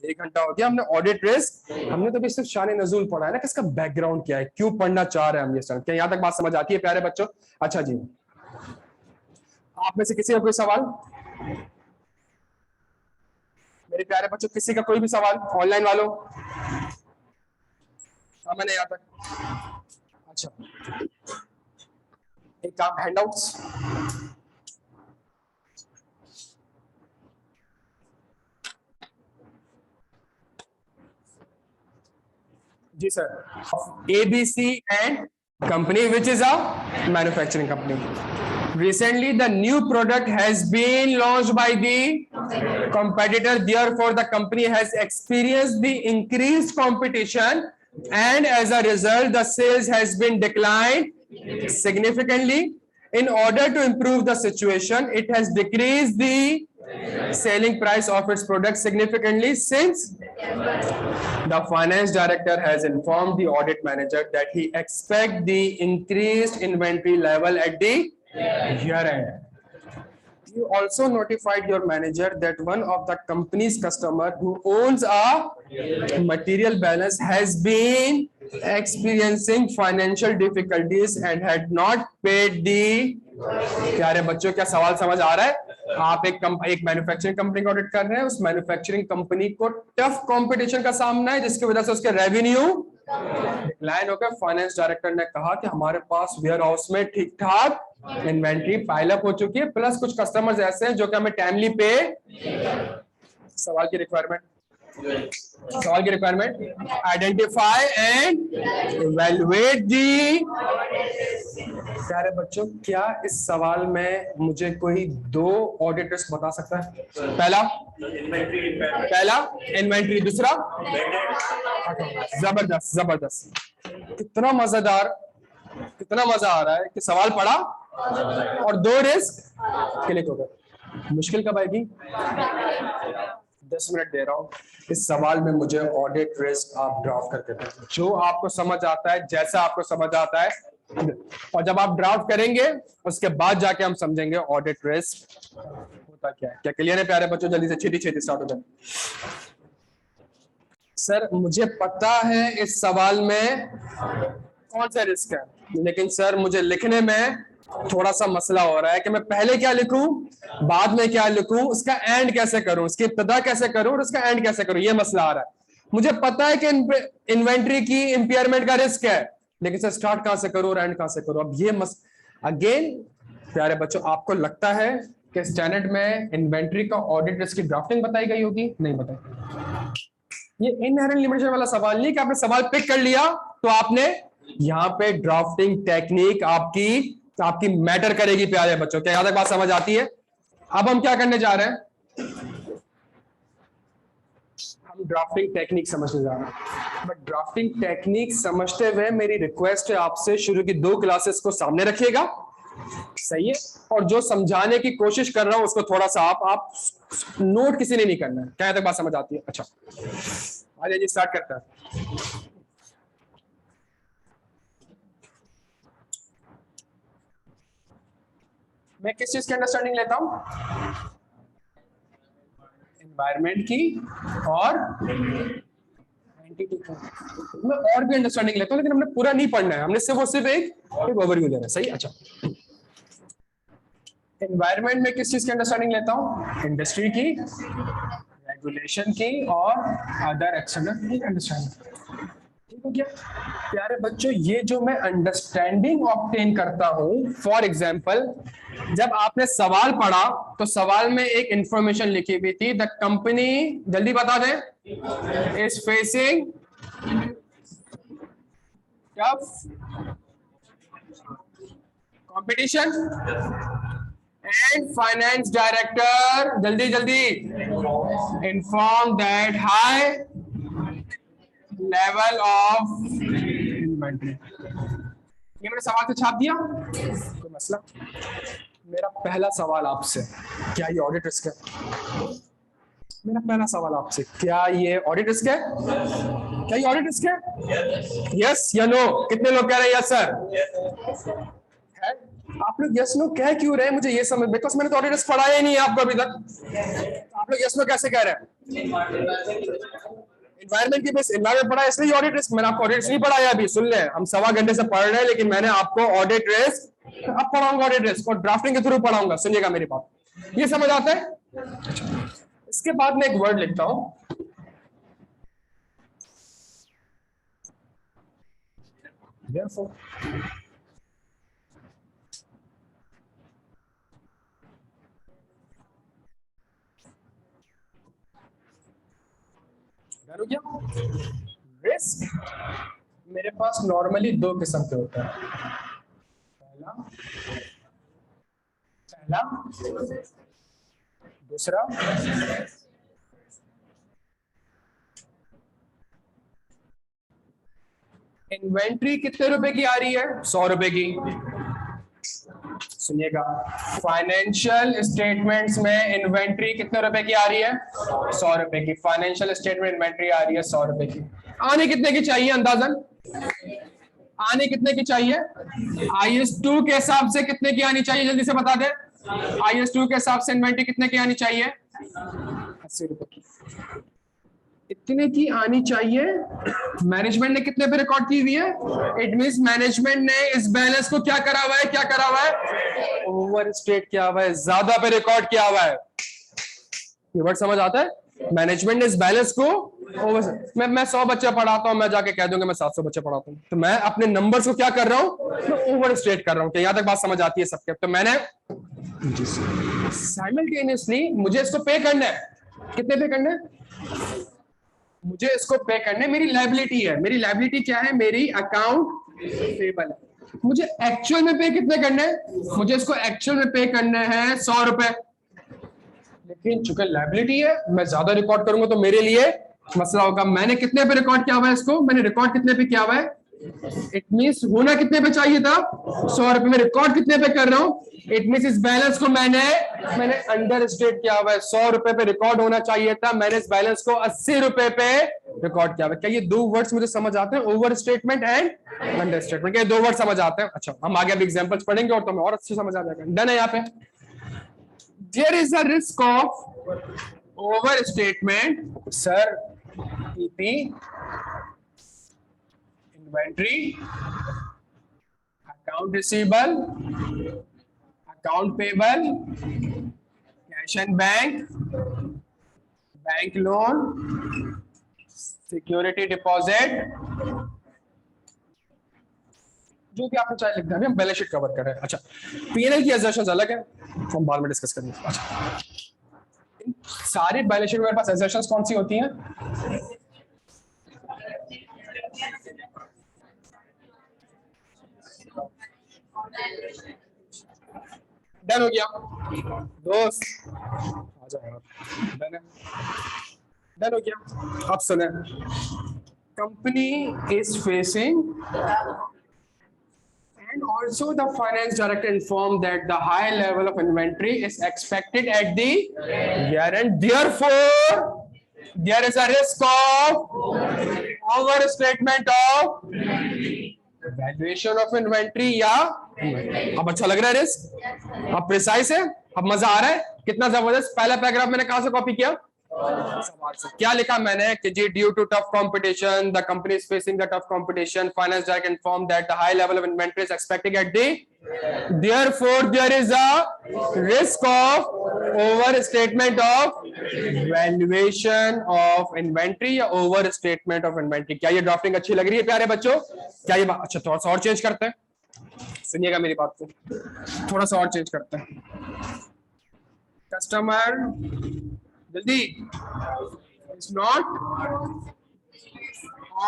1 घंटा हो गया हमने ऑडिट रिस्क, हमने तो अभी सिर्फ शान नजूल पढ़ा है ना कि इसका बैकग्राउंड क्या है, क्यों पढ़ना चाह रहे हैं हम ये सब। क्या यहां तक बात समझ आती है प्यारे बच्चों? अच्छा जी, आप में से किसी का कोई सवाल? मेरे प्यारे बच्चों किसी का कोई भी सवाल ऑनलाइन वालों? मैंने यहां तक। अच्छा, एक काम, हैंडआउट्स। जी sir, ABC and company which is a manufacturing company. Recently the new product has been launched by the competitor, therefore the company has experienced the increased competition and as a result the sales has been declined significantly. In order to improve the situation, it has decreased the selling price of its product significantly. Since the finance director has informed the audit manager that he expects the increased inventory level at the year end. You also notified your manager that one of the company's customer who owns a material balance has been experiencing financial difficulties and had not paid the। प्यारे बच्चों क्या सवाल समझ आ रहा है? आप एक manufacturing company का ऑडिट कर रहे हैं, उस मैन्युफैक्चरिंग कंपनी को टफ कंपटीशन का सामना है जिसकी वजह से उसके रेवेन्यू डिक्लाइन हो गया। फाइनेंस डायरेक्टर ने कहा कि हमारे पास वेयर हाउस में ठीक ठाक इन्वेंट्री पाइल अप हो चुकी है, प्लस कुछ कस्टमर्स ऐसे हैं जो कि हमें टाइमली पे। सवाल की रिक्वायरमेंट, आइडेंटिफाई एंड इवैल्यूएट दी। प्यारे बच्चों क्या इस सवाल में मुझे कोई 2 ऑडिटर्स बता सकता है? पहला इन्वेंट्री, दूसरा जबरदस्त। कितना मजेदार, कितना मजा आ रहा है कि सवाल पढ़ा और 2 रिस्क क्लिक हो गए। मुश्किल कब आएगी? 10 मिनट दे रहा हूं। इस सवाल में मुझे ऑडिट रिस्क आप ड्राफ्ट करके दें, जो आपको समझ आता है, जैसा आपको समझ आता है, और जब आप ड्राफ्ट करेंगे उसके बाद जाके हम समझेंगे ऑडिट रिस्क होता क्या है। क्या क्लियर है प्यारे बच्चों? जल्दी से छेती स्टार्ट हो जाए। सर मुझे पता है इस सवाल में कौन सा रिस्क है, लेकिन सर मुझे लिखने में थोड़ा सा मसला हो रहा है कि मैं पहले क्या लिखूं, बाद में क्या लिखूं, उसका एंड कैसे करूं, उसकी इब्तिदा कैसे करूं और उसका एंड कैसे करूं, ये मसला आ रहा है। मुझे पता है कि इन्वेंट्री की इंपेयरमेंट का रिस्क है, लेकिन सर स्टार्ट कहां से करूं और एंड कहां से करूं। अब ये अगेन प्यारे बच्चों, आपको लगता है कि स्टैंडर्ड में इन्वेंट्री का ऑडिट रिस्क की ड्राफ्टिंग बताई गई होगी? नहीं बताई। ये इनहेरेंट लिमिटेशन वाला सवाल नहीं कि आपने सवाल पिक कर लिया तो आपने यहाँ पे ड्राफ्टिंग टेक्निक आपकी मैटर करेगी प्यारे बच्चों। क्या यहाँ तक बात समझ आती है? अब हम क्या करने जा रहे हैं, हम ड्राफ्टिंग टेक्निक समझने जा रहे हैं। बट ड्राफ्टिंग टेक्निक समझते हुए मेरी रिक्वेस्ट है आपसे, शुरू की 2 क्लासेस को सामने रखिएगा, सही है? और जो समझाने की कोशिश कर रहा हूं उसको थोड़ा सा आप नोट किसी ने नहीं करना है। क्या यहाँ तक बात समझ आती है? अच्छा आ जाइए, स्टार्ट करता है। मैं किस चीज की अंडरस्टैंडिंग लेता हूं? एनवायरनमेंट की और एंटिटी की। मैं और भी अंडरस्टैंडिंग लेता हूं, लेकिन हमने पूरा नहीं पढ़ना है, हमने सिर्फ एक ओवरव्यू लेना है, सही? अच्छा, एनवायरनमेंट में किस चीज की अंडरस्टैंडिंग लेता हूं? इंडस्ट्री की, रेगुलेशन की और अदर एक्सटर्नल अंडरस्टैंडिंग। ठीक हो गया प्यारे बच्चों? ये जो मैं अंडरस्टैंडिंग ऑब्टेन करता हूं, फॉर एग्जांपल जब आपने सवाल पढ़ा तो सवाल में एक इंफॉर्मेशन लिखी हुई थी, द कंपनी, जल्दी बता दें, is facing tough competition and finance director, जल्दी inform that high level of inventory. ये मैंने सवाल तो छाप दिया, कोई मसला? मेरा पहला सवाल आपसे, क्या ये ऑडिट रिस्क है? मेरा पहला सवाल आपसे, क्या ये ऑडिट रिस्क है? क्या ये ऑडिट रिस्क है? यस या नो? कितने लोग कह रहे हैं यस सर? है? आप लोग यस नो कह क्यों रहे हैं? मुझे ये समझ, बिकॉज मैंने तो ऑडिट रिस्क पढ़ाया ही नहीं है आपको अभी तक। आप लोग यस नो कैसे कह रहे हैं? एनवायरमेंट की बेस एनवायरमेंट पढ़ा इसलिए ऑडिट रिस्क मैंने आपको ऑडिट नहीं पढ़ाया अभी सुन ले हम 1.25 घंटे से पढ़ रहे हैं लेकिन मैंने आपको ऑडिट रिस्क अब पढ़ाऊंगा ऑडिट रिस्क और ड्राफ्टिंग के थ्रू पढ़ाऊंगा सुनिएगा मेरी बात ये समझ आता है। इसके बाद मैं एक वर्ड लिखता हूं therefore रिस्क मेरे पास नॉर्मली 2 किस्म के होते हैं पहला दूसरा इन्वेंट्री कितने रुपए की आ रही है 100 रुपए की सुनिएगा फाइनेंशियल स्टेटमेंट्स में इन्वेंट्री कितने रुपए की आ रही है 100 रुपए की फाइनेंशियल स्टेटमेंट इन्वेंट्री आ रही है 100 रुपए की आने कितने की चाहिए अंदाजन आने कितने की चाहिए IS2 के हिसाब से कितने की आनी चाहिए जल्दी से बता दे IS2 के हिसाब से इन्वेंट्री कितने की आनी चाहिए 80 रुपए की इतने की आनी चाहिए मैनेजमेंट ने कितने पे रिकॉर्ड की हुई है इट मींस मैनेजमेंट ने इस बैलेंस को क्या करा हुआ है क्या करा हुआ है ओवर स्टेट किया हुआ है ज्यादा पे रिकॉर्ड किया हुआ है ये वर्ड समझ आता है मैनेजमेंट ने इस बैलेंस को मैं 100 बच्चे पढ़ाता हूं मैं जाके कह दूंगा मैं 700 बच्चे पढ़ाता हूं तो मैं अपने नंबर्स को क्या कर रहा हूं मैं ओवर स्टेट कर रहा हूं यहां तक बात समझ आती है सबके तो मैंने साइमल्टेनियसली मुझे इसको पे करना है कितने पे करना है मुझे इसको पे करने मेरी लायबिलिटी है मेरी लायबिलिटी क्या है मेरी अकाउंट पेबल है मुझे एक्चुअल में पे कितने करने हैं मुझे इसको एक्चुअल में पे करने हैं 100 रुपए लेकिन चूंकि लायबिलिटी है मैं ज्यादा रिकॉर्ड करूंगा तो मेरे लिए मसला होगा मैंने कितने पे रिकॉर्ड किया हुआ है इसको मैंने रिकॉर्ड कितने पे किया हुआ है इट मींस होना कितने पे चाहिए था 100 रुपए में रिकॉर्ड कितने पे कर रहा हूं इट मींस इस बैलेंस को मैंने अंडर स्टेट किया हुआ है 100 रुपए पे रिकॉर्ड होना चाहिए था मैंने इस बैलेंस को 80 रुपए पे रिकॉर्ड किया हुआ है क्या ये 2 वर्ड्स मुझे समझ आते हैं over statement and under statement क्या 2 वर्ड समझ आते हैं अच्छा हम आगे अब एग्जांपल्स पढ़ेंगे और तुम्हें और अच्छे समझ आ जाएगा डन है यहाँ पे there is a risk of over statement sir PP inventory account receivable account payable cash and bank loan security deposit जो भी आपने चाहे लिख दिया हम बैलेंस शीट कवर कर रहे हैं अच्छा P&L की assertions अलग है हम बाद में डिस्कस करेंगे अच्छा सारी बैलेंस शीट मेरे पास assertions कौन सी होती हैं डन हो गया दोस्त आ जाएगा डन हो गया अब सुने company is facing and also the finance director informed that the high level of inventory is expected at the year end therefore there is a risk of overstatement of valuation of inventory या अब अच्छा लग रहा है risk अब precise है अब मजा आ रहा है कितना जबरदस्त पहला पैराग्राफ मैंने कहां से कॉपी किया सवाल से क्या लिखा मैंने कि जी due to tough competition the company is facing the tough competition finance director inform that the high level of inventory is expected at the therefore there is a risk of over statement of valuation of inventory या over statement of inventory क्या ये drafting अच्छी लग रही है प्यारे बच्चों क्या ये बात अच्छा थोड़ा सा और चेंज करते हैं सुनिएगा मेरी बात को थोड़ा सा और चेंज करते हैं कस्टमर जल्दी इज नॉट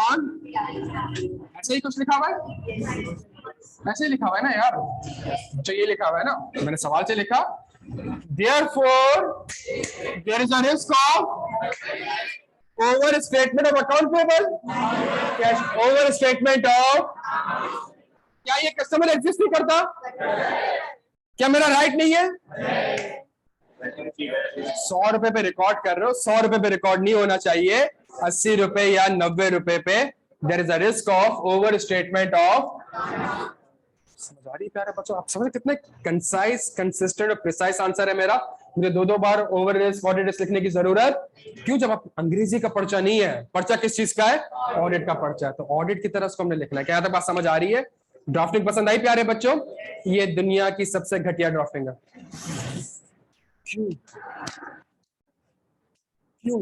ऑन ऐसे ही कुछ लिखा हुआ है ऐसे ही लिखा हुआ है ना यार अच्छा ये लिखा हुआ है ना मैंने सवाल से लिखा therefore there is a risk of overstatement of account payable cash overstatement of क्या ये कस्टमर एग्जिस्ट नहीं करता क्या मेरा राइट नहीं है 100 रुपए पे रिकॉर्ड कर रहे हो 100 रुपए पे रिकॉर्ड नहीं होना चाहिए 80 रुपए या 90 रुपए पे there is a risk of over statement of समझ आ रही प्यारे बच्चों आप समझ कितने कंसाइज कंसिस्टेंट और प्रिसाइज आंसर है मेरा मुझे दो बार ओवर रिस्क ऑडिट रिस्क लिखने की जरूरत क्यों? जब आप अंग्रेजी का पर्चा नहीं है, पर्चा किस चीज का है? ऑडिट का पर्चा है, तो ऑडिट की तरह उसको हमने लिखना है। क्या तक बात समझ आ रही है? ड्राफ्टिंग पसंद आई प्यारे बच्चों? ये दुनिया की सबसे घटिया ड्राफ्टिंग है। क्यों? क्यों?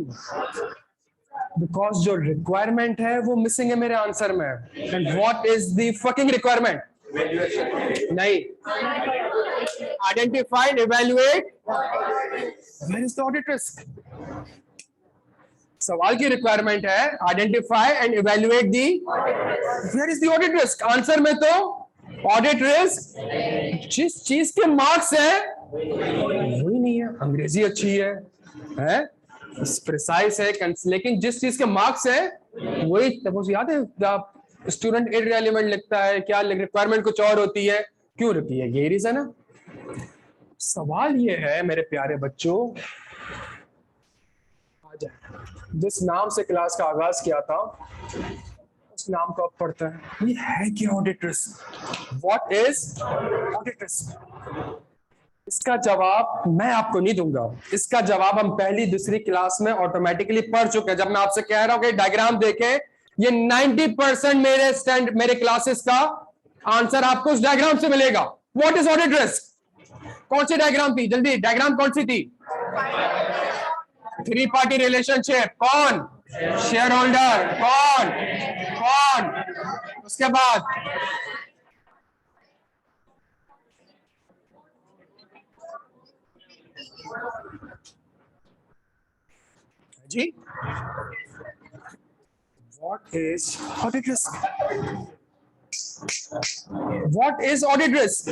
बिकॉज जो रिक्वायरमेंट है वो मिसिंग है मेरे आंसर में। And what is the fucking requirement? नहीं, identify, evaluate, where is the audit risk? सवाल की रिक्वायरमेंट है identify and evaluate the where is the audit risk. Answer में तो ऑडिट रिस्क जिस चीज के मार्क्स है वही नहीं है। अंग्रेजी अच्छी है प्रिसाइज है, लेकिन जिस चीज के मार्क्स है वही। तब याद है स्टूडेंट इररिलेवेंट लिखता है, क्या रिक्वायरमेंट कुछ और होती है। क्यों होती है? यही रीजन है। सवाल ये है मेरे प्यारे बच्चों, जिस नाम से क्लास का आगाज किया था उस नाम को आप पढ़ते हैं। ये है क्या audit risk? What is audit risk? इसका जवाब मैं आपको नहीं दूंगा। इसका जवाब हम पहली दूसरी क्लास में ऑटोमेटिकली पढ़ चुके हैं। जब मैं आपसे कह रहा हूं कि डायग्राम देखें, ये 90% मेरे क्लासेस का आंसर आपको उस डायग्राम से मिलेगा। What is audit risk? कौन सी डायग्राम थी? जल्दी, डायग्राम कौन सी थी? 3 पार्टी रिलेशनशिप। कौन? Share holder. कौन? कौन? उसके बाद जी, what is audit risk? What is audit risk?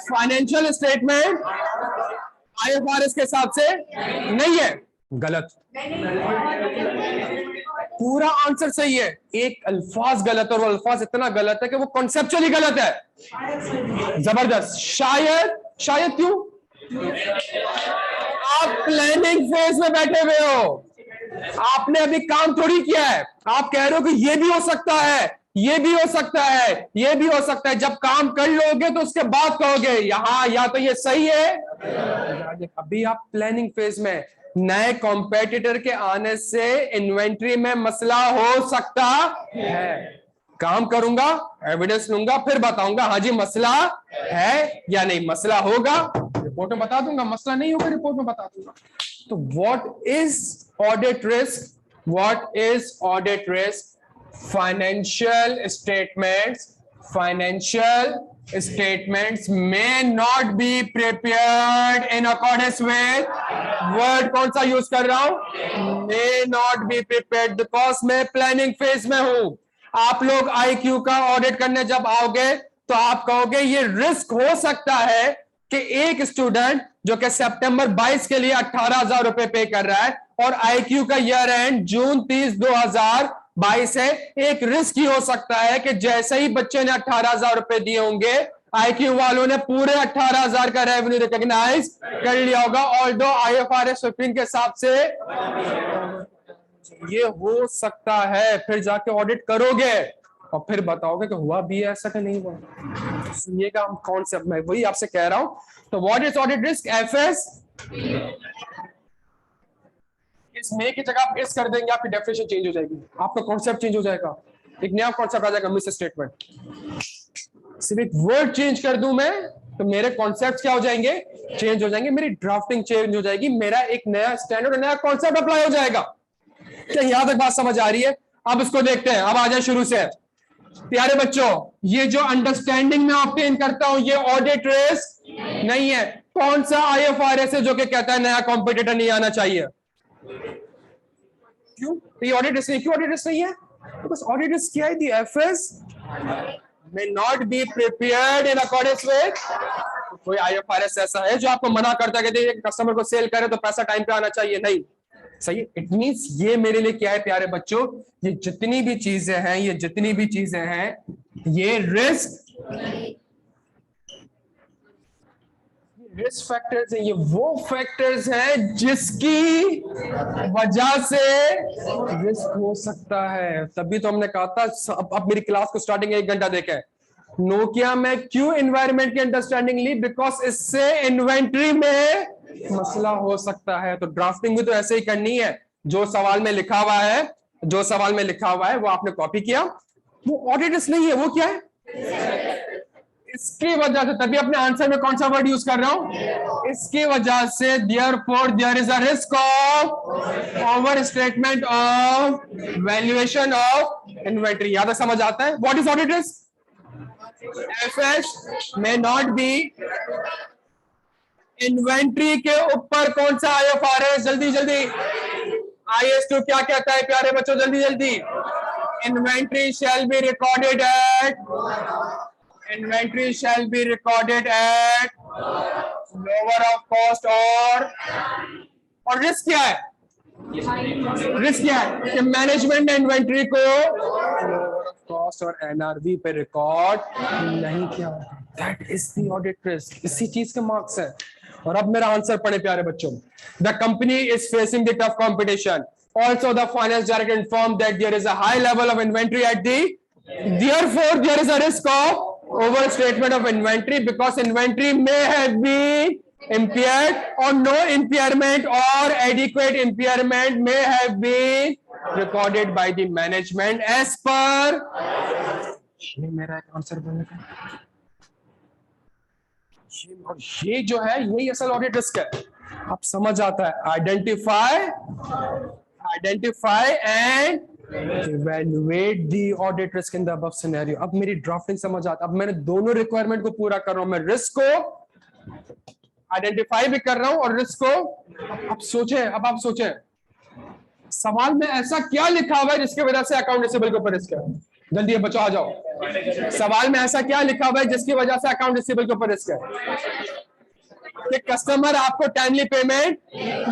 Financial statement IFRS के हिसाब से नहीं है। गलत। पूरा आंसर सही है, एक अल्फाज गलत, और वो अल्फाज इतना गलत है कि वो कॉन्सेप्चुअली गलत है। जबरदस्त। शायद, शायद क्यों? आप प्लानिंग फेज में बैठे हुए हो, आपने अभी काम थोड़ी किया है। आप कह रहे हो कि ये भी हो सकता है, ये भी हो सकता है, ये भी हो सकता है। जब काम कर लोगे तो उसके बाद कहोगे यहां या तो ये सही है। अभी आप प्लानिंग फेज में। नए कॉम्पिटिटर के आने से इन्वेंट्री में मसला हो सकता है। काम करूंगा, एविडेंस लूंगा, फिर बताऊंगा हाँ जी मसला है या नहीं। मसला होगा रिपोर्ट में बता दूंगा, मसला नहीं होगा रिपोर्ट में बता दूंगा। तो what is audit risk? What is audit risk? Financial statements may not be prepared in accordance with, word कौन सा यूज कर रहा हूं? may not be prepared because मैं प्लानिंग फेज में हूं। आप लोग IQ का ऑडिट करने जब आओगे तो आप कहोगे ये रिस्क हो सकता है कि एक स्टूडेंट जो कि सितंबर 22 के लिए 18,000 रुपए पे कर रहा है और IQ का ईयर एंड जून 30, 2022 है, एक रिस्क ही हो सकता है कि जैसे ही बच्चे ने 18,000 रुपए दिए होंगे, IQ वालों ने पूरे 18,000 का रेवेन्यू रिकॉग्नाइज कर लिया होगा। ऑल्दो IFRS 15 के हिसाब से ये हो सकता है। फिर जाके ऑडिट करोगे और फिर बताओगे कि हुआ भी है ऐसा कि नहीं हुआ। सुनिएगा हम कॉन्सेप्ट में वही आपसे कह रहा हूं। तो what is audit risk? FS, इस मे की जगह आप इस कर देंगे, आपकी डेफिनेशन चेंज हो जाएगी, आपका कॉन्सेप्ट चेंज हो जाएगा, एक नया कॉन्सेप्ट आ जाएगा। मिस स्टेटमेंट सिर्फ एक वर्ड चेंज कर दूं मैं तो मेरे कॉन्सेप्ट क्या हो जाएंगे? चेंज हो जाएंगे, मेरी ड्राफ्टिंग चेंज हो जाएगी, मेरा एक नया स्टैंडर्ड, नया कॉन्सेप्ट अप्लाई हो जाएगा। क्या यहां तक बात समझ आ रही है? अब इसको देखते हैं। अब आ जाए शुरू से। प्यारे बच्चों, ये जो अंडरस्टैंडिंग में ऑब्टेन करता हूं ये ऑडिट रिस्क नहीं है। कौन सा IFRS है जो कि कहता है नया कॉम्पिटिटर नहीं आना चाहिए? क्यों? तो ये ऑडिट रिस्क नहीं। क्यों ऑडिट रिस्क नहीं है? बिकॉज़ ऑडिट रिस्क क्या है? दी FS may not be prepared in accordance with, कोई IFRS ऐसा है जो आपको मना करता है कि कस्टमर को सेल करे तो पैसा टाइम पे आना चाहिए? नहीं। सही। इट मींस ये मेरे लिए क्या है प्यारे बच्चों? ये जितनी भी चीजें हैं, ये जितनी भी चीजें हैं, ये रिस्क फैक्टर्स हैं। ये वो फैक्टर्स हैं जिसकी वजह से रिस्क हो सकता है। तभी तो हमने कहा था अब मेरी क्लास को स्टार्टिंग 1 घंटा देखें। नोकिया में क्यों एनवायरनमेंट की अंडरस्टैंडिंग ली? बिकॉज इससे इन्वेंट्री में मसला हो सकता है। तो ड्राफ्टिंग भी तो ऐसे ही करनी है, जो सवाल में लिखा हुआ है, जो सवाल में लिखा हुआ है वो आपने कॉपी किया, वो ऑडिट रिस्क नहीं है, वो क्या है? इसकी वजह से, तभी अपने आंसर में कौन सा वर्ड यूज कर रहा हूं, इसकी वजह से therefore there is a risk of over statement of valuation of inventory. याद समझ आता है? What is audit risk? FS में नॉट बी इन्वेंट्री के ऊपर कौन सा आईएफआरएस? जल्दी जल्दी, IS2 क्या कहता है प्यारे बच्चों? जल्दी जल्दी, inventory shall be recorded at, inventory shall be recorded at lower of cost. और रिस्क क्या है? रिस्क क्या है कि मैनेजमेंट ने इन्वेंट्री को कॉस्ट और NRV पे रिकॉर्ड नहीं किया। That is the audit risk. इसी चीज के मार्क्स है। और अब मेरा आंसर पढ़े प्यारे बच्चों। The company is facing the tough competition, also the finance director inform that there is a high level of inventory at the, therefore there is a risk of overstatement of inventory because inventory may have been impaired or no impairment or adequate impairment may have been recorded by the management as per। ये मेरा एक answer बनेगा। और ये जो है यही असल ऑडिट रिस्क है। आप समझ आता है? Identify and evaluate the audit risk in the above scenario। अब मेरी ड्राफ्टिंग समझ आता, अब मैंने दोनों रिक्वायरमेंट को पूरा कर रहा हूं। मैं रिस्क को आइडेंटिफाई भी कर रहा हूं और रिस्क को। अब सोचें, अब आप सोचें, सवाल में ऐसा क्या लिखा हुआ है जिसकी वजह से अकाउंट रिसीवेबल के ऊपर रिस्क है? जल्दी बच्चों आ जाओ। सवाल में ऐसा क्या लिखा हुआ है जिसकी वजह से अकाउंट रिसीवेबल के ऊपर रिस्क है? कि कस्टमर आपको टाइमली पेमेंट,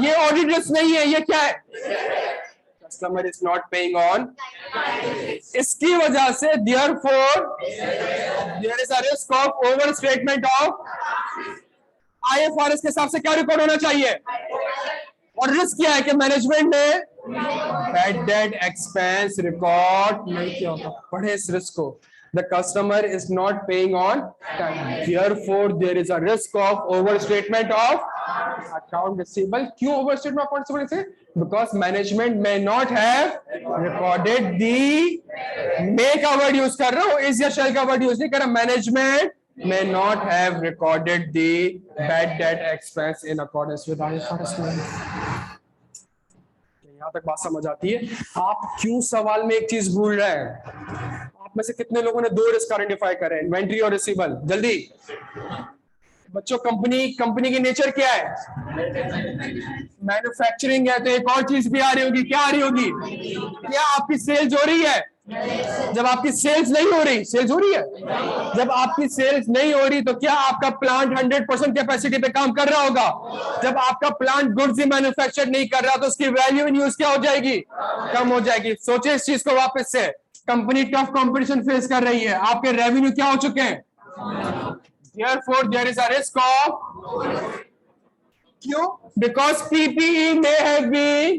ये ऑडिट रिस्क नहीं है, ये क्या है? Customer is not paying on। इसकी वजह से therefore there is a risk of overstatement of। IFRS के हिसाब से क्या रिकॉर्ड होना चाहिए? और रिस्क क्या है कि मैनेजमेंट ने बैड डेट एक्सपेंस रिकॉर्ड नहीं किया होगा। पढ़े इस रिस्क को। The customer is not paying on time, therefore there is a risk of overstatement of account receivable। क्यों overstatement of account receivable? Because management may not have recorded the, may का word use कर रहा हूँ, is या shall का word use नहीं कर रहा। management may not have recorded the bad debt expense in accordance with IFRS 9। यहाँ तक बात समझ आती है? आप क्यों सवाल में एक चीज भूल रहे हैं? आप में से कितने लोगों ने दो रिस्क आइडेंटिफाई करे? इन्वेंट्री और रिसीवेबल। जल्दी बच्चों, कंपनी की नेचर क्या है? मैन्युफैक्चरिंग है, तो एक और चीज भी आ रही होगी। क्या आ रही होगी? क्या आपकी सेल्स हो रही है? जब आपकी सेल्स नहीं हो रही, सेल्स हो रही है, जब आपकी सेल्स नहीं हो रही तो क्या आपका प्लांट 100% कैपेसिटी पे काम कर रहा होगा? जब आपका प्लांट गुड्स ही मैन्युफैक्चर नहीं कर रहा तो उसकी वैल्यू इन यूज क्या हो जाएगी? कम हो जाएगी। सोचे इस चीज को वापस से। कंपनी टफ कंपटीशन फेस कर रही है, आपके रेवेन्यू क्या हो चुके हैं? Therefore there is a risk of, क्यों? Because PPE may have been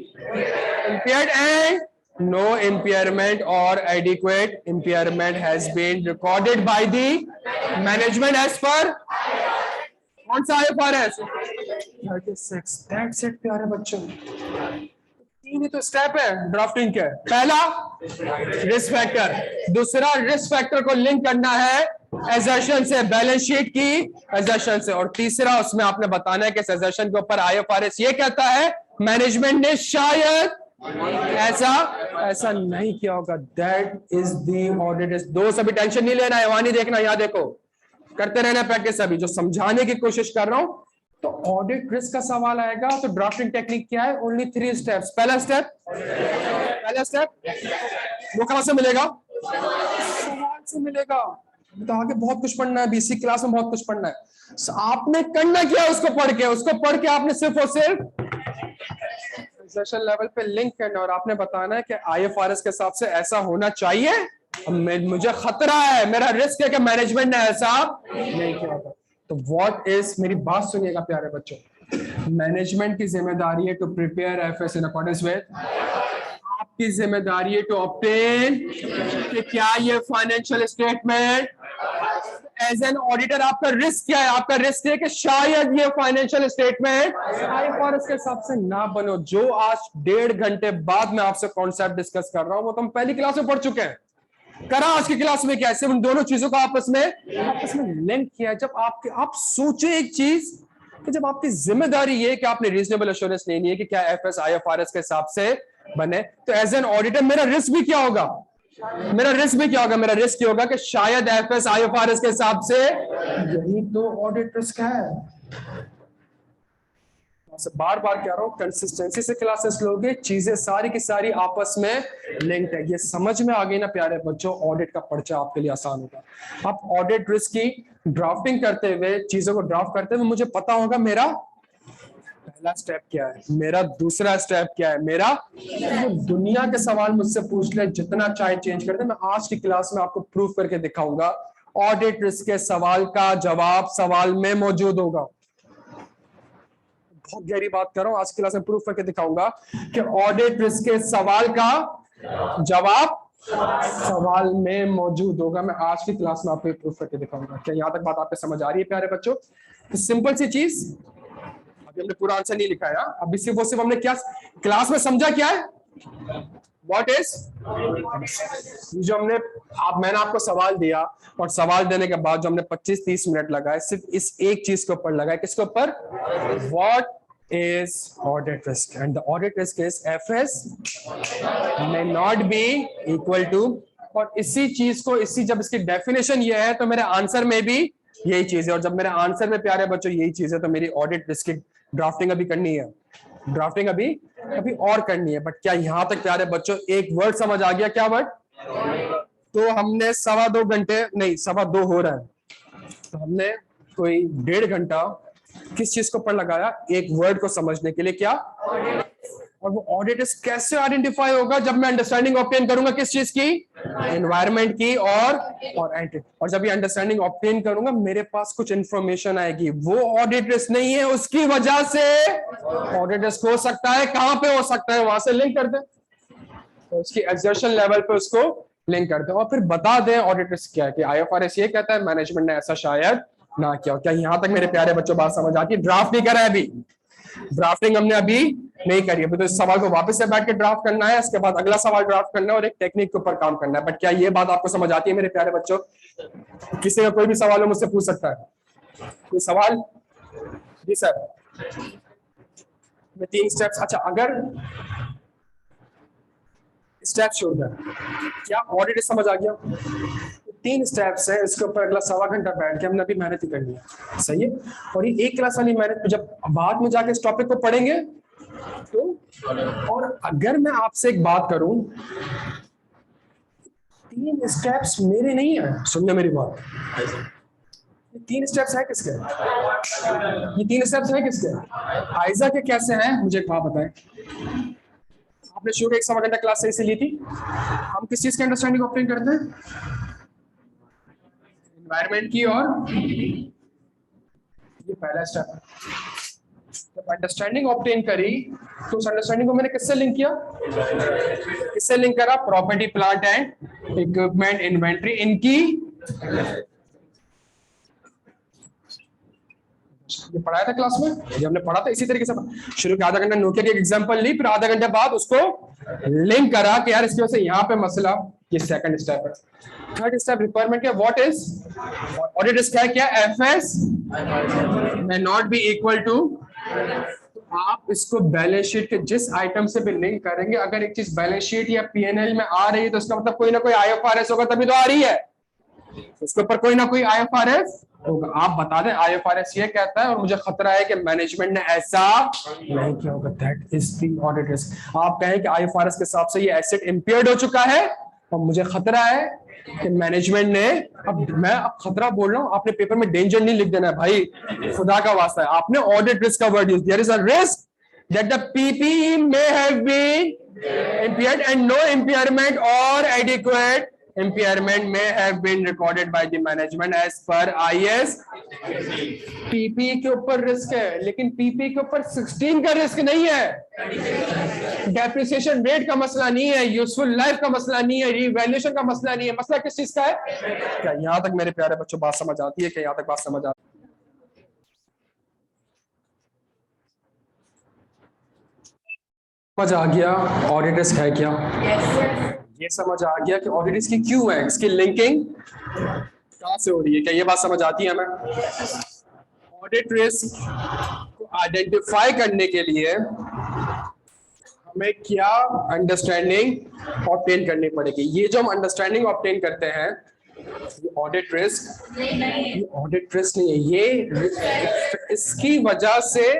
impaired and no impairment or adequate impairment has been recorded by the management as per कौन सा IFRS 36। That's it प्यारे बच्चों। तीन ही तो स्टेप है ड्राफ्टिंग के। पहला रिस्क फैक्टर, दूसरा रिस्क फैक्टर को लिंक करना है एजर्शन से, बैलेंस शीट की एजर्शन से, और तीसरा उसमें आपने बताना है कि एजर्शन के ऊपर IFRS ये कहता है मैनेजमेंट ने शायद ऐसा नहीं किया होगा। That is the audit. दो सभी टेंशन नहीं लेना है, वहां नहीं देखना, यहाँ देखो, करते रहना प्रैक्टिस। अभी जो समझाने की कोशिश कर रहा हूं, तो ऑडिट रिस्क का सवाल आएगा तो ड्राफ्टिंग टेक्निक क्या है? Only 3 steps. पहला स्टेप वो कहां से मिलेगा? सवाल से मिलेगा। तो आगे बहुत कुछ पढ़ना है, BC क्लास में बहुत कुछ पढ़ना है। आपने करना क्या? उसको पढ़ के आपने सिर्फ और सिर्फ सेशन लेवल पे लिंक करना, और आपने बताना है कि IFRS के हिसाब से ऐसा होना चाहिए। मुझे खतरा है, मेरा रिस्क है कि मैनेजमेंट ने ऐसा नहीं किया होगा। तो व्हाट इज, मेरी बात सुनिएगा प्यारे बच्चों, मैनेजमेंट की जिम्मेदारी है to prepare FS in accordance with, आपकी जिम्मेदारी है टू ऑब्टेन कि क्या ये financial statement as an auditor आपका रिस्क क्या है? आपका रिस्क है कि शायद ये फाइनेंशियल स्टेटमेंट आईएफआरएस के हिसाब से ना बनो। जो आज 1.5 घंटे बाद मैं आपसे कॉन्सेप्ट डिस्कस कर रहा हूं वो तो हम पहली क्लास में पढ़ चुके हैं। करा आज की क्लास में क्या है? सिर्फ उन दोनों चीजों को आपस में लिंक किया। जब आप सोचे एक चीज कि जब आपकी जिम्मेदारी ये कि आपने रीजनेबल एश्योरेंस लेनी है कि क्या एफएस आईएफआरएस के हिसाब से बने, तो एज एन ऑडिटर मेरा रिस्क भी क्या होगा? मेरा रिस्क भी क्या होगा? मेरा रिस्क ये होगा कि शायद एफएस आईएफआरएस के हिसाब से यही तो ऑडिट रिस्क है। बार बार कह रहा हूं, कंसिस्टेंसी से क्लासेस लोगे, चीजें सारी की सारी आपस में लिंक्ड है। ये समझ में आ गई ना प्यारे बच्चों? ऑडिट का पर्चा आपके लिए आसान होगा। आप ऑडिट रिस्क की ड्राफ्टिंग करते हुए, चीजों को ड्राफ्ट करते हुए मुझे पता होगा मेरा पहला स्टेप क्या है, मेरा दूसरा स्टेप क्या है, मेरा दुनिया के सवाल मुझसे पूछ ले, जितना चाहे चेंज कर दे, मैं आज की क्लास में आपको प्रूफ करके दिखाऊंगा ऑडिट रिस्क के सवाल का जवाब सवाल में मौजूद होगा। बहुत गहरी बात कर रहा हूं, आज की क्लास में प्रूफ करके दिखाऊंगा कि ऑडिट रिस्क के सवाल का जवाब सवाल में मौजूद होगा। मैं आज की क्लास में आपको प्रूफ करके दिखाऊंगा। क्या यहां तक बात आपको समझ आ रही है प्यारे बच्चों? तो सिंपल सी चीज, अभी हमने पूरा आंसर नहीं लिखा है, अभी सिर्फ हमने क्या क्लास में समझा क्या है, व्हाट इज, जो मैंने आपको सवाल दिया और सवाल देने के बाद जो हमने 25-30 मिनट लगाए सिर्फ इस एक चीज के ऊपर लगाए, किसके ऊपर? What is audit risk, and the audit risk is FS may not be equal to, और इसी चीज को जब इसकी डेफिनेशन ये है तो मेरे आंसर में भी यही चीज है, और जब मेरे आंसर में प्यारे बच्चों यही चीज है तो मेरी ऑडिट रिस्क की ड्राफ्टिंग अभी करनी है, ड्राफ्टिंग अभी और करनी है। बट क्या यहां तक प्यारे बच्चों एक वर्ड समझ आ गया? क्या वर्ड? तो हमने 2.25 घंटे नहीं 2.25 हो रहा है, तो हमने कोई 1.5 घंटा किस चीज को पर लगाया? एक वर्ड को समझने के लिए। क्या? और वो ऑडिट रिस्क कैसे आइडेंटिफाई होगा? जब मैं अंडरस्टैंडिंग ऑब्टेन करूंगा किस चीज की? एनवायरनमेंट की और जब ये अंडरस्टैंडिंग ऑब्टेन करूंगा मेरे पास कुछ इंफॉर्मेशन आएगी, वो ऑडिट रिस्क नहीं है, उसकी वजह से ऑडिट रिस्क हो सकता है। कहां पे हो सकता है? वहां से लिंक कर दे, तो उसकी एक्सर्शन लेवल पे उसको लिंक करते हैं और फिर बता दें ऑडिट रिस्क क्या है, कि आईएफआरएस ये कहता है, मैनेजमेंट ने ऐसा शायद ना किया। क्या यहां तक मेरे प्यारे बच्चों बात समझ आती है? ड्राफ्ट नहीं करा है अभी, ड्राफ्टिंग हमने अभी नहीं करी, अभी तो इस सवाल को वापस से बैठ के ड्राफ्ट करना है, इसके बाद अगला सवाल ड्राफ्ट करना है और एक टेक्निक के ऊपर काम करना है। बट क्या ये बात आपको समझ आती है मेरे प्यारे बच्चों? किसी का कोई भी सवाल हो मुझसे पूछ सकता है, कोई सवाल? जी सर, मैं 3 स्टेप्स, अच्छा अगर स्टेप छोड़कर क्या ऑडिट समझ आ गया? 3 स्टेप्स है, इसके ऊपर अगला 1.25 घंटा बैठ के हमने अभी मेहनत ही करनी है, सही है। और ये एक क्लास वाली मेहनत जब बाद में जाके इस टॉपिक को पढ़ेंगे तो, और अगर मैं आपसे एक बात करूं, 3 स्टेप्स मेरे नहीं है, सुनने मेरी बात, ये 3 स्टेप्स है किसके? ये 3 स्टेप्स है किसके? आयजा के कैसे हैं? मुझे एक बात बताएं, आपने शुरू 1.25 घंटा क्लास सही से ली थी, हम किस चीज की अंडरस्टैंडिंग ऑब्टेन करते हैं? एनवायरनमेंट की, और ये पहला स्टेप है। जब अंडरस्टैंडिंग ऑब्टेन करी तो उस अंडरस्टैंडिंग को मैंने किससे लिंक किया? किससे लिंक करा? Property, plant and equipment, inventory, इनकी ये पढ़ाया था क्लास में, ये हमने पढ़ा था इसी तरीके से। शुरू के आधा घंटा नोकिया की एग्जांपल ली, फिर आधा घंटे बाद उसको लिंक करा कि यार इसकी वजह से यहाँ पे मसला, ये सेकंड स्टेप है। थर्ड स्टेप रिक्वायरमेंट क्या? व्हाट इज ऑडिट रिस्क है? क्या? FS may not be equal to, आप इसको बैलेंस शीट के जिस आइटम से भी लिंक करेंगे, अगर एक चीज बैलेंस शीट या पीएनएल में आ रही है तो उसका मतलब कोई ना कोई आईएफआरएस होगा, तभी तो आ रही है, उसके ऊपर कोई ना कोई आईएफआरएस होगा। आप बता दें आईएफआरएस ये कहता है और मुझे खतरा है कि मैनेजमेंट ने ऐसा नहीं किया होगा, that is the audit risk. आप कहें कि आईएफआरएस के हिसाब से ये एसेट इंपेयर्ड हो चुका है और मुझे खतरा है कि मैनेजमेंट ने, मैं खतरा बोल रहा हूं, आपने पेपर में डेंजर नहीं लिख देना है भाई, खुदा का वास्ता है, आपने ऑडिट रिस्क का word use, there is a risk that the PPE may have been impaired and no impairment or adequate impairment may have been recorded by the management as per IS। PP के ऊपर risk है, लेकिन PP के ऊपर 16 का risk नहीं है। Depreciation rate का मसला नहीं है, यूजफुल लाइफ का मसला नहीं है, रिवैल्यूएशन का मसला नहीं है। मसला किस चीज का है? क्या यहां तक मेरे प्यारे बच्चों बात समझ आती है? क्या यहां तक बात समझ आती है? समझ आ गया ऑडिट रिस्क है क्या? ये समझ आ गया कि ऑडिट रिस्क क्यों है, इसकी लिंकिंग कहां से हो रही है? क्या ये बात समझ आती है हमें? ऑडिट रिस्क को आइडेंटिफाई करने के लिए हमें क्या अंडरस्टैंडिंग ऑब्टेन करनी पड़ेगी? ये जो हम अंडरस्टैंडिंग ऑब्टेन करते हैं, ये ऑडिट रिस्क नहीं है, ये इसकी वजह से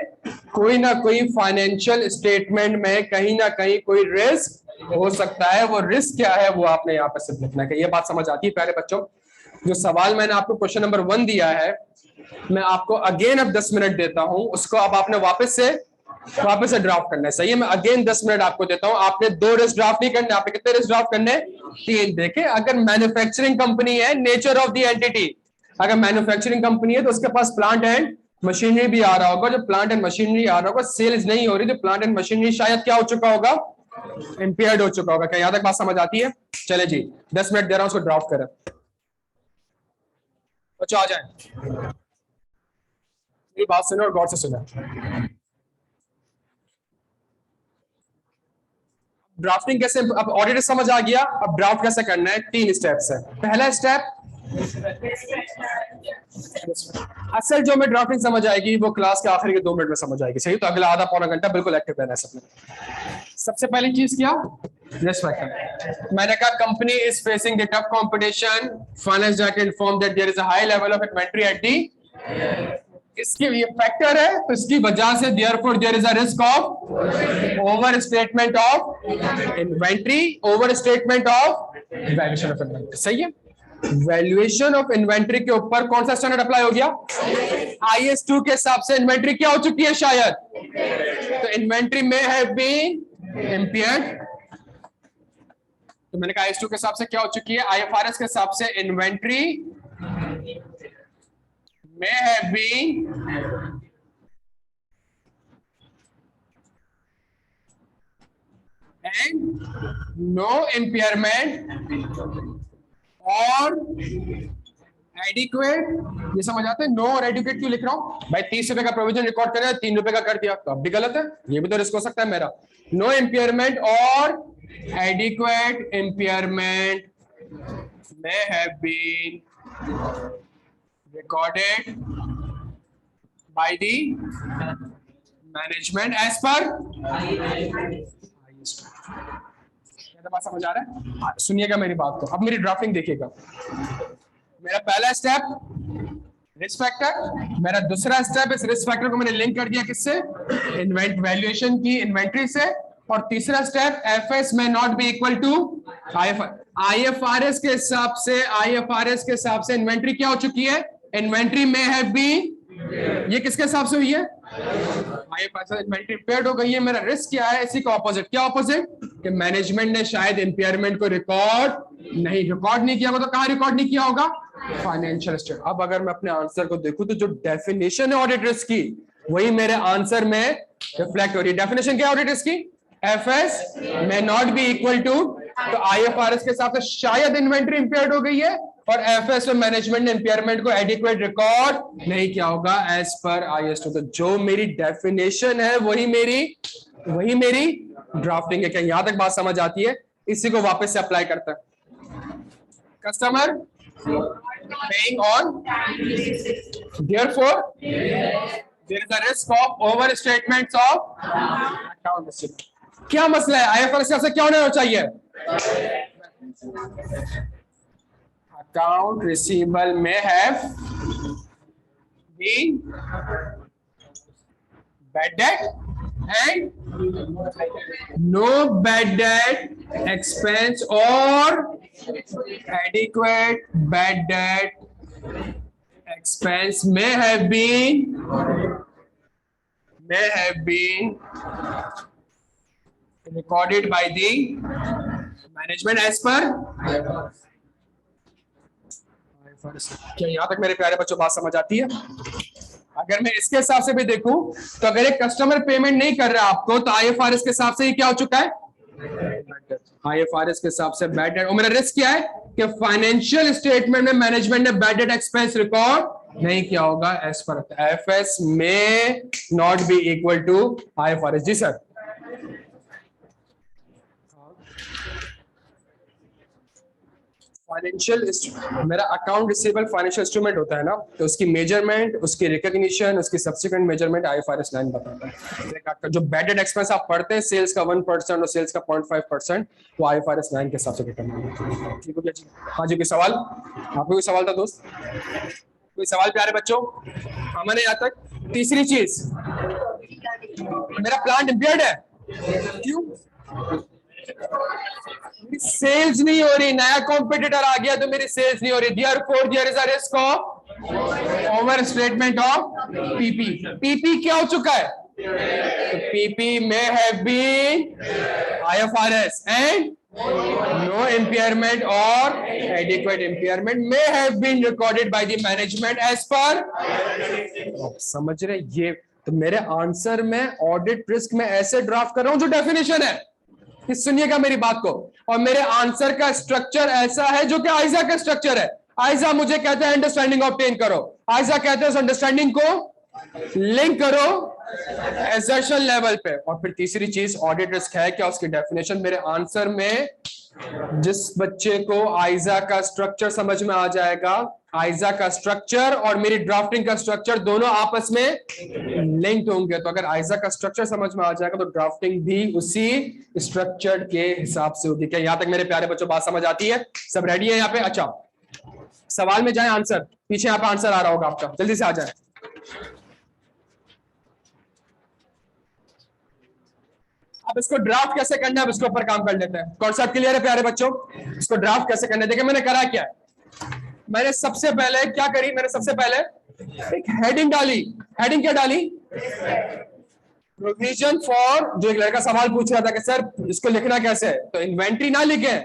कोई ना कोई फाइनेंशियल स्टेटमेंट में कहीं ना कहीं कोई रिस्क हो सकता है। वो रिस्क क्या है वो आपने यहाँ पर सिर्फ लिखना है। ये बात समझ आती है प्यारे बच्चों? जो सवाल मैंने आपको क्वेश्चन नंबर 1 दिया है, मैं आपको अगेन अब 10 मिनट देता हूं, उसको अब आपने वापस से ड्राफ्ट करना है। सही है, मैं अगेन 10 मिनट आपको देता हूं। आपने 2 रिस्क ड्राफ्ट नहीं करने, आपने कितने रिस्क ड्राफ्ट करने? 3। देखें, अगर मैन्युफैक्चरिंग कंपनी है, नेचर ऑफ द एंटिटी, अगर मैन्युफैक्चरिंग कंपनी है तो उसके पास प्लांट एंड मशीनरी भी आ रहा होगा। जो प्लांट एंड मशीनरी आ रहा होगा, सेल्स नहीं हो रही, तो प्लांट एंड मशीनरी शायद क्या हो चुका होगा? इंपेयर्ड हो चुका होगा। क्या यहां तक बात समझ आती है? चले जी, 10 मिनट दे रहा हूं, उसको ड्राफ्ट करें। बच्चों आ जाए, मेरी बात सुनो और गौर से सुनो। ड्राफ्टिंग कैसे, अब ऑडिट समझ आ गया, अब ड्राफ्ट कैसे करना है? 3 स्टेप्स है। पहला स्टेप, असल जो में ड्राफ्टिंग समझ आएगी वो क्लास के आखिर के 2 मिनट में समझ आएगी। सही, तो अगला आधा पौना घंटा बिल्कुल एक्टिव रहना है सबने। सबसे पहली चीज क्या? Risk factor. मैंने कहा company is facing the tough competition, finance data inform that there is a high level of inventory at the, इसके ये फैक्टर है, तो इसकी वजह से therefore there is a risk of over statement of inventory, over statement of valuation of inventory. सही है, valuation of inventory के ऊपर कौन सा स्टैंडर्ड अप्लाई हो गया? IS2 के हिसाब से इन्वेंटरी क्या हो चुकी है शायद? तो इन्वेंटरी में हैव बीन इंपेयर्ड। तो मैंने कहा IS2 के हिसाब से क्या हो चुकी है? IFRS के हिसाब से inventory may have been and no impairment और adequate। ये समझ आते हैं? नो और एडिक्वेट क्यों लिख रहा हूं भाई? 30 रुपए का प्रोविजन रिकॉर्ड कर रहा है, 3 रुपए का कर दिया, तो अब भी गलत है। ये भी तो रिस्क हो सकता है मेरा। नो इम्पेयरमेंट और adequate impairment may have been recorded by the management as per बात समझ आ रहा है? सुनिएगा मेरी बात को, अब मेरी ड्राफ्टिंग देखिएगा। मेरा पहला स्टेप रिस्क फैक्टर, मेरा दूसरा स्टेप इस रिस्क फैक्टर को मैंने लिंक कर दिया किससे? इन्वेंट वैल्यूएशन की इन्वेंट्री से। और तीसरा स्टेप, एफएस में not be equal to IFRS के हिसाब से, IFRS के हिसाब से इन्वेंट्री क्या हो चुकी है? इन्वेंट्री में हैव बीन, ये किसके हिसाब से हुई है? IFRS इन्वेंट्री इंपेयर्ड हो गई है। मेरा रिस्क क्या है? इसी का ऑपोजिट। क्या ऑपोजिट? कि मैनेजमेंट ने शायद इंपेयरमेंट को रिकॉर्ड नहीं किया होगा। तो कहां रिकॉर्ड नहीं किया होगा? Financial state. अब अगर मैं अपने आंसर को देखूं तो जो डेफिनेशन है ऑडिट रिस्क की, वही मेरे आंसर में रिफ्लेक्ट हो रही है। डेफिनेशन क्या है ऑडिट रिस्क की? एफएस में नॉट बी इक्वल टू, तो IFRS के हिसाब से शायद इन्वेंट्री इंपेयर्ड हो गई है, और एफएस में मैनेजमेंट ने इंपेयरमेंट को एडिक्वेट रिकॉर्ड नहीं किया होगा एज पर IS2। तो जो मेरी डेफिनेशन है वही मेरी ड्राफ्टिंग है। क्या यहां तक बात समझ आती है? इसी को वापस से अप्लाई करता है। Customer paying on, therefore there is a risk of over statements of account receipt. क्या मसला है? IFRS से क्या होना चाहिए? अकाउंट रिसीवेबल में have been bad debt and no bad debt expense और adequate bad debt expense may have been recorded by the management as per क्या यहाँ तक मेरे प्यारे बच्चों बात समझ आती है? अगर मैं इसके हिसाब से भी देखूं तो अगर एक कस्टमर पेमेंट नहीं कर रहा आपको तो आईएफआरएस के हिसाब से ये क्या हो चुका है? आईएफआरएस के हिसाब से बैड डेट। और मेरा रिस्क क्या है कि फाइनेंशियल स्टेटमेंट में मैनेजमेंट ने बैड डेट एक्सपेंस रिकॉर्ड नहीं किया होगा एज पर एफएस में not be equal to IFRS. जी सर। फाइनेंशियल मेरा अकाउंट रिसीवेबल फाइनेंशियल इंस्ट्रूमेंट होता है ना, तो उसकी मेजरमेंट, उसकी रिकॉग्निशन, उसकी सब्सिक्वेंट मेजरमेंट आईएफआरएस 9 बताता है। जो बैड डेट एक्सपेंस आप पढ़ते हैं सेल्स का 1% और सेल्स का 0.5%, वो आईएफआरएस 9 के हिसाब से डिटरमाइन होता है। ठीक हो गया जी? हाँ जी, कोई सवाल? आपको कोई सवाल था दोस्त? कोई सवाल प्यारे बच्चों? हमने यहाँ तक तीसरी चीज, मेरा प्लांट इम्पेयर्ड है, क्यों? सेल्स नहीं हो रही, नया कॉम्पिटिटर आ गया तो मेरी सेल्स नहीं हो रही। Therefore, there is a risk of overstatement of PP। PP क्या हो चुका है? तो PP may have been IFRS and no impairment or adequate impairment may have been recorded by the management as per। समझ रहे ये? तो मेरे आंसर में ऑडिट रिस्क में ऐसे ड्राफ्ट कर रहा हूं जो डेफिनेशन है। सुनिएगा मेरी बात को। और मेरे आंसर का स्ट्रक्चर ऐसा है जो कि आइजा का स्ट्रक्चर है। आइजा मुझे कहते हैं अंडरस्टैंडिंग ऑब्टेन करो, आइजा कहते हैं उस अंडरस्टैंडिंग को लिंक करो एजर्शन लेवल पे। और फिर तीसरी चीज ऑडिट रिस्क है क्या, उसकी डेफिनेशन मेरे आंसर में जिस बच्चे को आइजा का स्ट्रक्चर समझ में आ जाएगा, आइजा का स्ट्रक्चर और मेरी ड्राफ्टिंग का स्ट्रक्चर दोनों आपस में लिंक्ड होंगे। तो अगर आइजा का स्ट्रक्चर समझ में आ जाएगा तो ड्राफ्टिंग भी उसी स्ट्रक्चर के हिसाब से होगी। क्या यहां तक मेरे प्यारे बच्चों बात समझ आती है? सब रेडी है यहाँ पे? अच्छा, सवाल में जाए, आंसर पीछे यहाँ पे आंसर आ रहा होगा आपका, जल्दी से आ जाए। अब इसको ड्राफ्ट कैसे करना है, अब इसके ऊपर काम कर लेते हैं। कॉन्सेप्ट क्लियर है प्यारे बच्चों? इसको ड्राफ्ट कैसे करना है, देखिए मैंने करा क्या है। मैंने सबसे पहले क्या करी, मैंने सबसे पहले एक हेडिंग डाली। हेडिंग क्या डाली? Provision for. जो एक लड़का सवाल पूछ रहा था कि सर इसको लिखना कैसे है, तो इन्वेंट्री ना लिखे,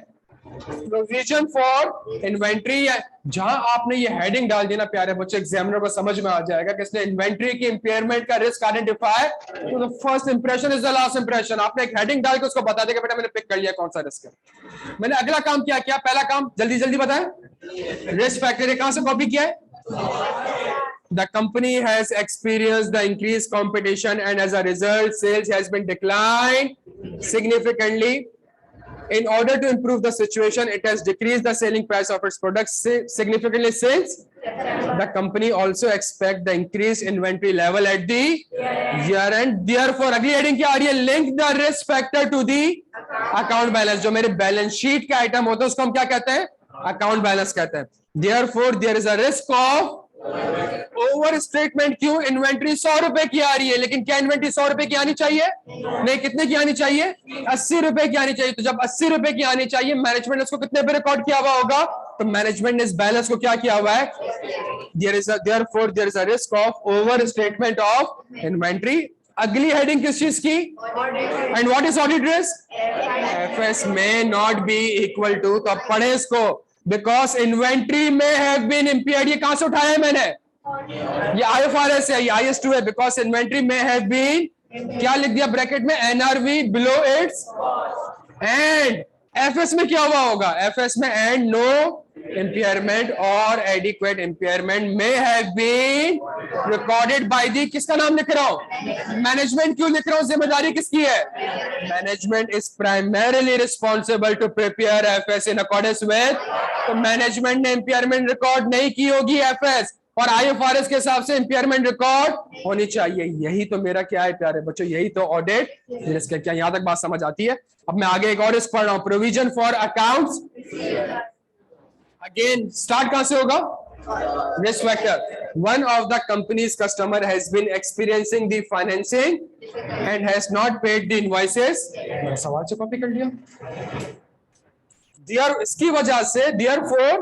प्रोविजन फॉर इन्वेंट्री। जहां आपने ये हेडिंग डाल दी ना प्यारे बच्चे, एग्जामिनर को समझ में आ जाएगा कि इसने इन्वेंट्री की इंपेयरमेंट का रिस्क आइडेंटिफाई। तो the first impression is the last impression. आपने एक हेडिंग डाल के उसको बता देगा बेटा मैंने पिक कर लिया कौन सा रिस्क है। मैंने अगला काम क्या किया? पहला काम जल्दी जल्दी बताएं, रिस्क फैक्टर कहां से कॉपी किया है? The company has experienced the increased competition and as a result sales has been declined significantly. In order to improve the situation, it has decreased the selling price of its products significantly since the company also expect the increased inventory level at the year end. Therefore, अगली heading क्या आ रही है? Link the risk factor to the account balance। जो मेरे balance sheet का item होता है उसको हम क्या कहते हैं? अकाउंट बैलेंस कहते हैं। Therefore, there is a risk of over statement. क्यों? इन्वेंट्री 100 रुपए की आ रही है, लेकिन क्या इन्वेंट्री 100 रुपए की आनी चाहिए? नहीं, कितने की आनी चाहिए? 80 रुपए की आनी चाहिए। तो जब 80 रुपए की आनी चाहिए, मैनेजमेंट ने उसको कितने पे रिकॉर्ड किया हुआ होगा? तो मैनेजमेंट ने इस बैलेंस को क्या किया हुआ है? Therefore there is a risk of over statement of inventory. अगली हेडिंग किस चीज की? And what is audit risk? FS में नॉट बी इक्वल टू। तो अब पढ़े इसको, बिकॉज इन्वेंट्री में हैव बीन इंपेयर्ड। ये कहां से उठाया है मैंने? ये आईएफआरएस है, ये IS2 है। बिकॉज इन्वेंट्री में हैव बीन, क्या लिख दिया ब्रैकेट में? NRV below it's. And FS में क्या हुआ होगा? एफएस में and no impairment or adequate impairment may have been recorded by the। किसका नाम लिख रहा हूं? मैनेजमेंट। क्यों लिख रहा हूं? जिम्मेदारी किसकी है? Management is primarily responsible to prepare FS in accordance with। तो मैनेजमेंट ने इंपेयरमेंट रिकॉर्ड नहीं की होगी एफएस, और आईएफआरएस के हिसाब से इंपेयरमेंट रिकॉर्ड होनी चाहिए। यही तो मेरा क्या है प्यारे बच्चों? यही तो ऑडिट रिस्क है। क्या यहां तक बात समझ आती है? अब मैं आगे एक और रिस्क पढ़ रहा हूं, provision for accounts. Again start कहां से होगा? Risk factor. One of the companies customer has been experiencing the financing and has not paid the invoices. सवाल से कॉपी कर लिया। इसकी वजह से therefore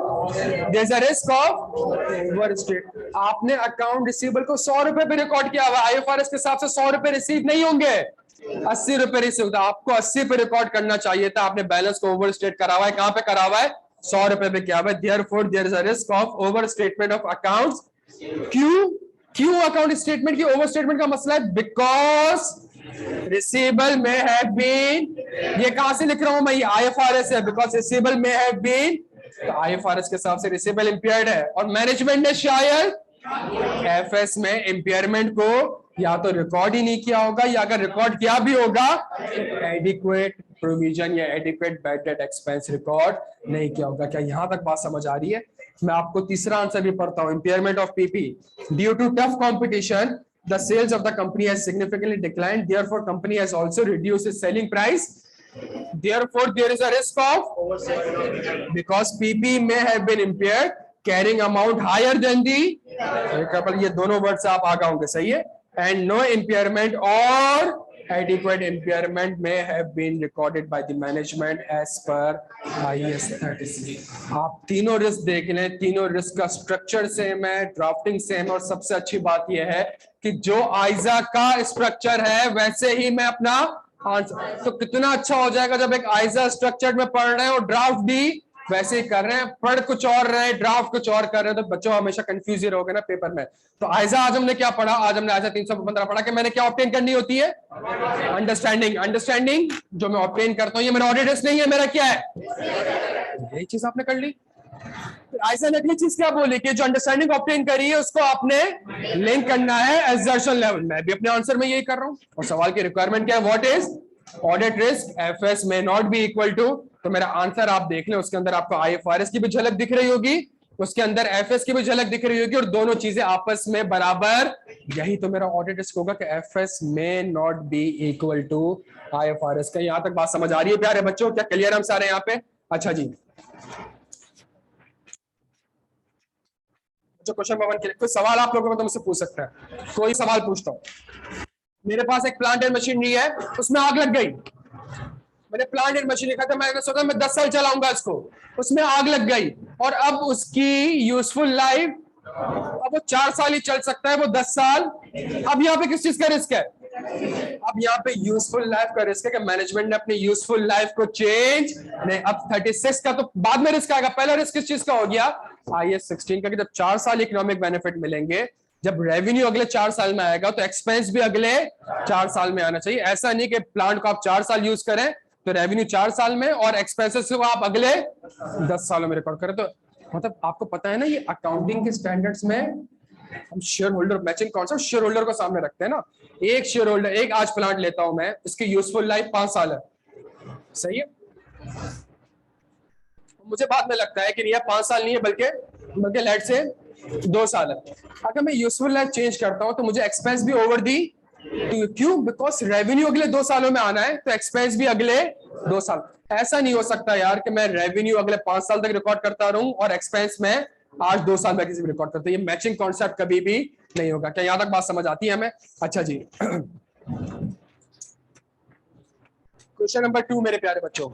there is a risk of overstate। आपने अकाउंट रिसीवेबल को 100 रुपए पे रिकॉर्ड किया हुआ, आईएफआरएस के हिसाब से 100 रुपए रिसीव नहीं होंगे, 80 रुपए रिसीव होता। आपको 80 पे रिकॉर्ड करना चाहिए था, आपने बैलेंस को ओवरस्टेट करा हुआ है। कहां पे करा हुआ है? 100 रुपए पे किया हुआ है, therefore there is a risk of overstatement of accounts. क्यों अकाउंट स्टेटमेंट की ओवर स्टेटमेंट का मसला है? बिकॉज रिसीवेबल में हैव बीन, ये कहां से लिख रहा हूं मैं, ये IFRS है, बिकॉज रिसीवेबल में हैव बीन, तो IFRS के हिसाब से रिसीवेबल इंपेयर्ड है, और मैनेजमेंट ने शायद FS में इंपेयरमेंट को या तो रिकॉर्ड ही नहीं किया होगा, या अगर रिकॉर्ड किया भी होगा एडिक्वेट प्रोविजन या adequate bad debt expense record नहीं किया होगा। क्या यहां तक बात समझ आ रही है? मैं आपको तीसरा आंसर भी पढ़ता हूं। Impairment of PP due to tough competition the sales of the company has significantly declined, therefore company has also reduced its selling price, therefore there is a risk of, because PP may have been impaired carrying amount higher than the, ये दोनों word से आप आगे होंगे, सही है, and no impairment or adequate impairment may have been recorded by the management as per IAS 36। आप तीनों रिस्क देख लें, तीनों रिस्क का स्ट्रक्चर सेम है, ड्राफ्टिंग सेम है, और सबसे अच्छी बात यह है कि जो आइजा का स्ट्रक्चर है वैसे ही मैं अपना आंसर, तो कितना अच्छा हो जाएगा जब एक आइजा स्ट्रक्चर में पढ़ रहे हैं और ड्राफ्ट भी वैसे ही कर रहे हैं, पढ़ कुछ और रहे हैं, ड्राफ्ट कुछ और कर रहे हैं, तो बच्चों हमेशा कंफ्यूज ही रहोगे ना पेपर में। तो आइजा आज हमने क्या पढ़ा? आज हमने आइजा 315 पढ़ा कि मैंने क्या ऑब्टेन करनी होती है? अंडरस्टैंडिंग। अंडरस्टैंडिंग जो मैं ऑब्टेन करता हूं, ये मेरा ऑडिट रिस्क नहीं है, मेरा क्या है? यही चीज आपने कर ली। आइजा ने अगली चीज क्या बोली कि जो अंडरस्टैंडिंग ऑब्टेन करी है उसको आपने लिंक करना है एसर्शन लेवल। मैं भी अपने आंसर में यही कर रहा हूं, और सवाल की रिक्वायरमेंट क्या है? What is audit risk? FS may not be equal to, तो मेरा आंसर आप देख लें, उसके अंदर आपको IFRS की भी झलक दिख रही होगी, उसके अंदर FS की भी झलक दिख रही होगी, और दोनों चीजें आपस में बराबर, यही तो मेरा ऑडिट रिस्क होगा कि FS may not be equal to IFRS का। यहां तक बात समझ आ रही है प्यारे बच्चों? क्या क्लियर हम सारे यहाँ पे? अच्छा जी, जो क्वेश्चन नंबर 1 के लिए कोई सवाल आप लोगों को तो मुझसे पूछ सकते हैं। कोई सवाल पूछता हूं। मेरे पास एक प्लांट एंड मशीनरी है, उसमें आग लग गई, मैंने प्लांट एंड मशीनरी खत्म, मैंने सोचा मैं 10 साल चलाऊंगा इसको, उसमें आग लग गई, और अब उसकी यूजफुल लाइफ, अब वो 4 साल ही चल सकता है, वो 10 साल। अब यहाँ पे किस चीज का रिस्क है? अब यहाँ पे यूजफुल लाइफ का रिस्क है कि मैनेजमेंट ने अपनी यूजफुल लाइफ को चेंज नहीं। अब 36 का तो बाद में रिस्क आएगा, पहला रिस्क किस चीज का हो गया? IAS 16 का, कि जब 4 साल इकोनॉमिक बेनिफिट मिलेंगे, जब रेवेन्यू अगले 4 साल में आएगा तो एक्सपेंस भी अगले 4 साल में आना चाहिए। ऐसा नहीं कि प्लांट को आप 4 साल यूज करें तो रेवेन्यू 4 साल में और एक्सपेंसेस को आप अगले 10 सालों में रिकॉर्ड करें। तो मतलब आपको पता है ना, ये अकाउंटिंग के स्टैंडर्ड्स में हम share holder matching concept share holder को सामने रखते हैं ना। एक शेयर होल्डर, एक आज प्लांट लेता हूं मैं, इसकी यूजफुल लाइफ 5 साल है, सही है? मुझे बाद में लगता है कि यह 5 साल नहीं है, बल्कि लेट से 2 साल है। अगर मैं यूजफुल लाइफ चेंज करता हूं तो मुझे एक्सपेंस भी ओवर दी, क्यों? बिकॉज रेवेन्यू अगले 2 सालों में आना है, तो एक्सपेंस भी अगले 2 साल। ऐसा नहीं हो सकता यार कि मैं रेवेन्यू अगले 5 साल तक रिकॉर्ड करता रहूं और एक्सपेंस में आज 2 साल में किसी भी रिकॉर्ड करता हूं। ये मैचिंग कॉन्सेप्ट कभी भी नहीं होगा। क्या यहां तक बात समझ आती है हमें? अच्छा जी, क्वेश्चन नंबर 2 मेरे प्यारे बच्चों,